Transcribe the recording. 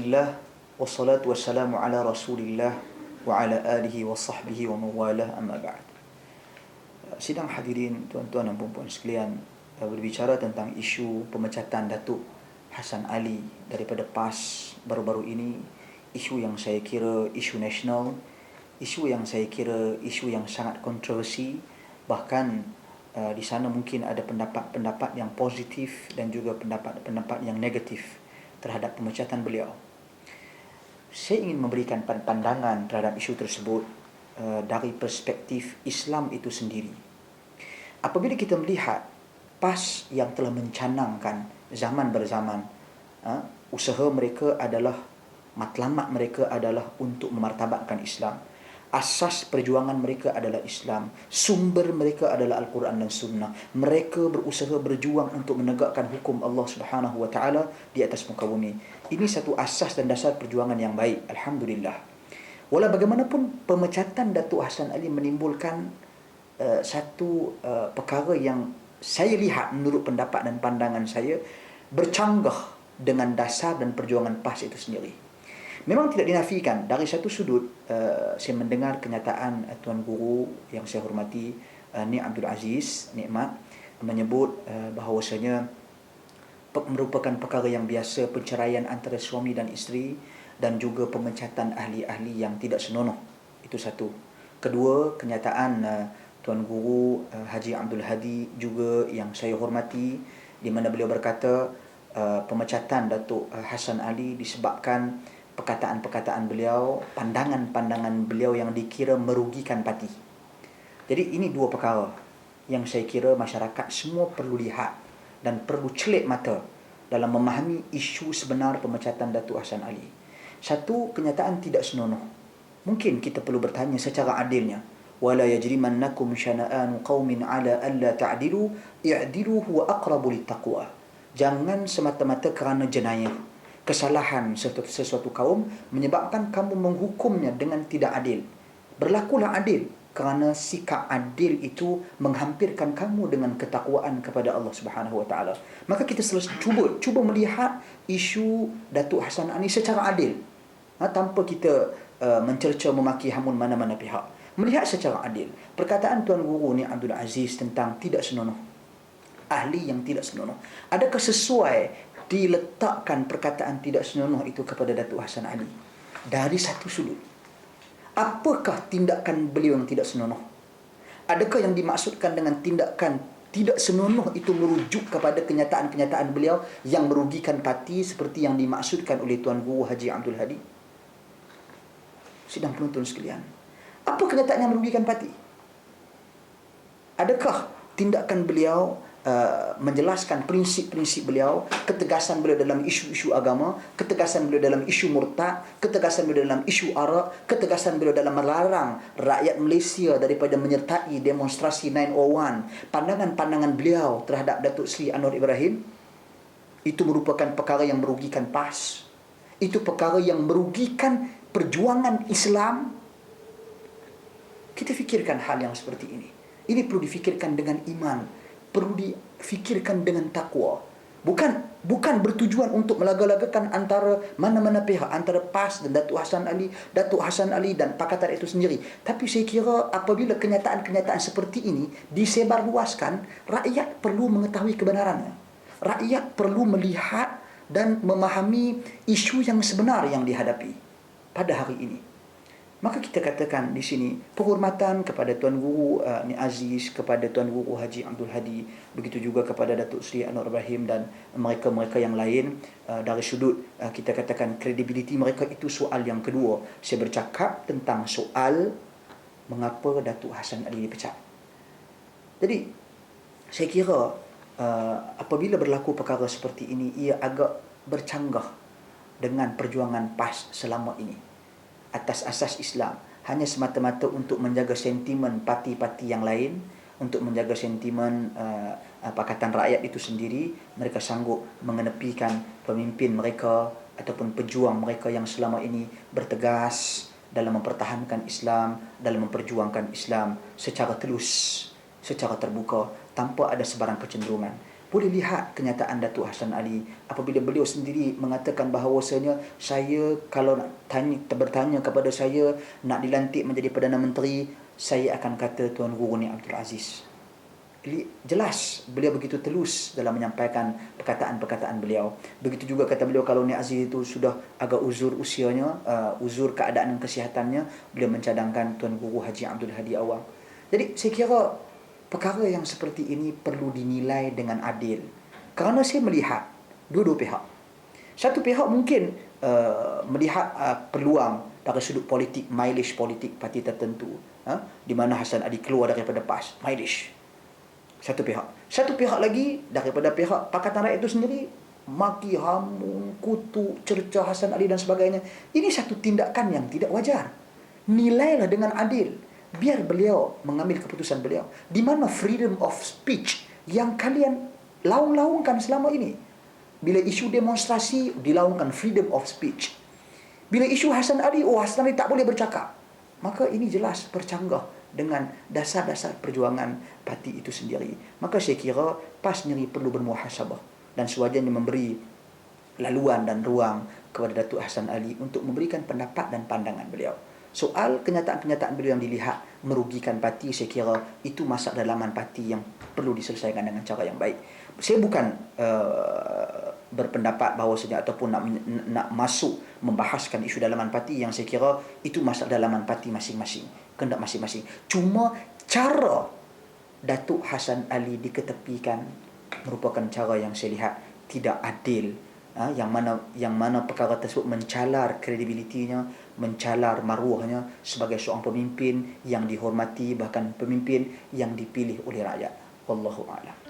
Bismillah wassalatu wassalamu ala Rasulillah wa ala alihi wa sahbihi wa mawalah, amma ba'd. Sidang hadirin, tuan-tuan dan puan-puan sekalian, berbicara tentang isu pemecatan Datuk Hassan Ali daripada PAS baru-baru ini, isu yang saya kira isu nasional, isu yang saya kira isu yang sangat kontroversi. Bahkan di sana mungkin ada pendapat-pendapat yang positif dan juga pendapat-pendapat yang negatif terhadap pemecatan beliau. Saya ingin memberikan pandangan terhadap isu tersebut dari perspektif Islam itu sendiri. Apabila kita melihat PAS yang telah mencanangkan zaman berzaman, usaha mereka adalah, matlamat mereka adalah untuk memartabatkan Islam. Asas perjuangan mereka adalah Islam. Sumber mereka adalah Al-Quran dan Sunnah. Mereka berusaha berjuang untuk menegakkan hukum Allah Subhanahu Wa Taala di atas muka bumi. Ini satu asas dan dasar perjuangan yang baik. Alhamdulillah. Walau bagaimanapun, pemecatan Datuk Hassan Ali menimbulkan satu perkara yang saya lihat menurut pendapat dan pandangan saya bercanggah dengan dasar dan perjuangan PAS itu sendiri. Memang tidak dinafikan, dari satu sudut saya mendengar kenyataan Tuan Guru yang saya hormati, Nik Abdul Aziz Nikmat, menyebut bahawasanya merupakan perkara yang biasa perceraian antara suami dan isteri dan juga pemecatan ahli-ahli yang tidak senonoh. Itu satu. Kedua, kenyataan Tuan Guru Haji Abdul Hadi juga yang saya hormati, di mana beliau berkata pemecatan Datuk Hassan Ali disebabkan perkataan-perkataan beliau, pandangan-pandangan beliau yang dikira merugikan parti. Jadi ini dua perkara yang saya kira masyarakat semua perlu lihat dan perlu celik mata dalam memahami isu sebenar pemecatan Datuk Hassan Ali. Satu, kenyataan tidak senonoh. Mungkin kita perlu bertanya secara adilnya, wala yajrimannakum syana'anu qaumin ala alla ta'dilu i'dilu huwa aqrabu littaqwa. Jangan semata-mata kerana jenayah, kesalahan sesuatu kaum menyebabkan kamu menghukumnya dengan tidak adil. Berlakulah adil, kerana sikap adil itu menghampirkan kamu dengan ketakwaan kepada Allah Subhanahu Wa Taala. Maka kita cuba melihat isu Datuk Hassan Ali secara adil, tanpa kita mencerca memaki hamun mana-mana pihak. Melihat secara adil. Perkataan Tuan Guru Nik Abdul Aziz tentang tidak senonoh, ahli yang tidak senonoh, adakah sesuai diletakkan perkataan tidak senonoh itu kepada Datuk Hassan Ali? Dari satu sudut, apakah tindakan beliau yang tidak senonoh? Adakah yang dimaksudkan dengan tindakan tidak senonoh itu merujuk kepada kenyataan-kenyataan beliau yang merugikan parti seperti yang dimaksudkan oleh Tuan Guru Haji Abdul Hadi? Sidang penonton sekalian, apa kenyataan yang merugikan parti? Adakah tindakan beliau menjelaskan prinsip-prinsip beliau, ketegasan beliau dalam isu-isu agama, ketegasan beliau dalam isu murtad, ketegasan beliau dalam isu arak, ketegasan beliau dalam melarang rakyat Malaysia daripada menyertai demonstrasi 901, pandangan-pandangan beliau terhadap Datuk Seri Anwar Ibrahim, itu merupakan perkara yang merugikan PAS, itu perkara yang merugikan perjuangan Islam. Kita fikirkan hal yang seperti ini. Ini perlu difikirkan dengan iman, perlu difikirkan dengan takwa. Bukan bertujuan untuk melaga-lagakan antara mana-mana pihak, antara PAS dan Datuk Hassan Ali dan pakatan itu sendiri. Tapi saya kira apabila kenyataan-kenyataan seperti ini disebarluaskan, rakyat perlu mengetahui kebenarannya. Rakyat perlu melihat dan memahami isu yang sebenar yang dihadapi pada hari ini. Maka kita katakan di sini penghormatan kepada Tuan Guru Nik Aziz, kepada Tuan Guru Haji Abdul Hadi, begitu juga kepada Datuk Seri Anwar Ibrahim dan mereka-mereka yang lain. Dari sudut kita katakan kredibiliti mereka, itu soal yang kedua. Saya bercakap tentang soal mengapa Datuk Hassan Ali dipecat. Jadi saya kira apabila berlaku perkara seperti ini, ia agak bercanggah dengan perjuangan PAS selama ini atas asas Islam, hanya semata-mata untuk menjaga sentimen parti-parti yang lain, untuk menjaga sentimen Pakatan Rakyat itu sendiri. Mereka sanggup mengenepikan pemimpin mereka ataupun pejuang mereka yang selama ini bertegas dalam mempertahankan Islam, dalam memperjuangkan Islam secara telus, secara terbuka, tanpa ada sebarang kecenderungan. Boleh lihat kenyataan Datuk Hassan Ali apabila beliau sendiri mengatakan bahawasanya, saya kalau nak bertanya kepada saya nak dilantik menjadi Perdana Menteri, saya akan kata Tuan Guru Ni Abdul Aziz. Jadi jelas beliau begitu telus dalam menyampaikan perkataan-perkataan beliau. Begitu juga kata beliau, kalau Ni Aziz itu sudah agak uzur usianya, uzur keadaan kesihatannya, beliau mencadangkan Tuan Guru Haji Abdul Hadi Awang. Jadi saya kira perkara yang seperti ini perlu dinilai dengan adil. Kerana saya melihat dua-dua pihak. Satu pihak mungkin melihat peluang dari sudut politik, mileage politik parti tertentu, di mana Hassan Ali keluar daripada PAS, mileage. Satu pihak lagi daripada pihak Pakatan Rakyat itu sendiri maki, hamun, kutuk, cercah Hassan Ali dan sebagainya. Ini satu tindakan yang tidak wajar. Nilailah dengan adil. Biar beliau mengambil keputusan beliau. Di mana freedom of speech yang kalian laung-laungkan selama ini? Bila isu demonstrasi, dilaungkan freedom of speech. Bila isu Hassan Ali, Hassan Ali tak boleh bercakap. Maka ini jelas bercanggah dengan dasar-dasar perjuangan parti itu sendiri. Maka saya kira PAS sendiri perlu bermuhasabah dan sewajarnya memberi laluan dan ruang kepada Datuk Hassan Ali untuk memberikan pendapat dan pandangan beliau. Soal kenyataan-kenyataan beliau yang dilihat merugikan parti, saya kira itu masalah dalaman parti yang perlu diselesaikan dengan cara yang baik. Saya bukan berpendapat bahawasanya ataupun nak masuk membahaskan isu dalaman parti, yang saya kira itu masalah dalaman parti masing-masing, kehendak masing-masing. Cuma cara Datuk Hassan Ali diketepikan merupakan cara yang saya lihat tidak adil, yang mana perkara tersebut mencalar kredibilitinya, mencalar maruahnya sebagai seorang pemimpin yang dihormati, bahkan pemimpin yang dipilih oleh rakyat. Wallahu a'lam.